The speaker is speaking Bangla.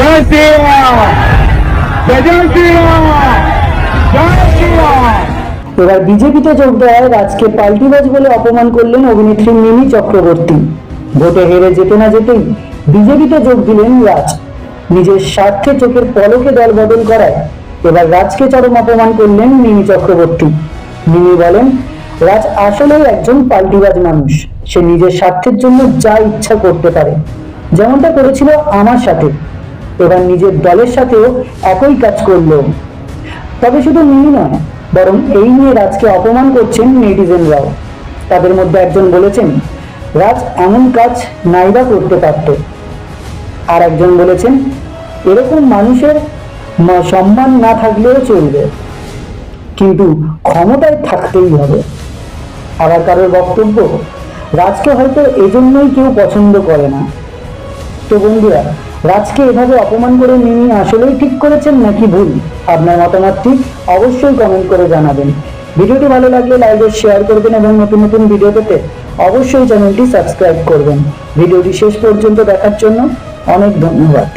জয় শ্রীরাম, জয় জয় শ্রীরাম, জয় শ্রীরাম। এবার বিজেপিতে যোগ দেওয়ায় রাজকে পাল্টিবাজ বলে অপমান করলেন অভিনেত্রী মিমি চক্রবর্তী। ভোটে হেরে যেতে না যেতেই বিজেপিতে যোগ দিলেন রাজ। নিজের স্বার্থে চোখের পলকে দল বদল করায় এবার রাজকে চরম অপমান করলেন মিমি চক্রবর্তী। মিমি বলেন, রাজ আসলেই একজন পাল্টিবাজ মানুষ। সে নিজের স্বার্থের জন্য যা ইচ্ছা করতে পারে, যেমনটা করেছিল আমার সাথে। এবার নিজের দলের সাথেও একই কাজ করলো। তবে শুধু মিমি নয়, বরং এই নিয়ে রাজকে অপমান করছেন নেটিজেনরাও। তাদের মধ্যে একজন বলেছেন, রাজ এমন কাজ নাইবা করতে পারত। আর একজন বলেছেন, এরকম মানুষের সম্মান না থাকলেও চলবে, কিন্তু ক্ষমতায় থাকতেই হবে। আবার কারোর বক্তব্য, রাজকে হয়তো এজন্যই কেউ পছন্দ করে না। তো বন্ধুরা, রাজকে এভাবে অপমান করে মিমি আসলেই ঠিক করেছেন নাকি ভুল? আপনার মতামতটি অবশ্যই কমেন্ট করে জানাবেন। ভিডিওটি ভালো লাগলে লাইক ও শেয়ার করবেন এবং নতুন নতুন ভিডিও পেতে অবশ্যই চ্যানেলটি সাবস্ক্রাইব করবেন। ভিডিওটি শেষ পর্যন্ত দেখার জন্য অনেক ধন্যবাদ।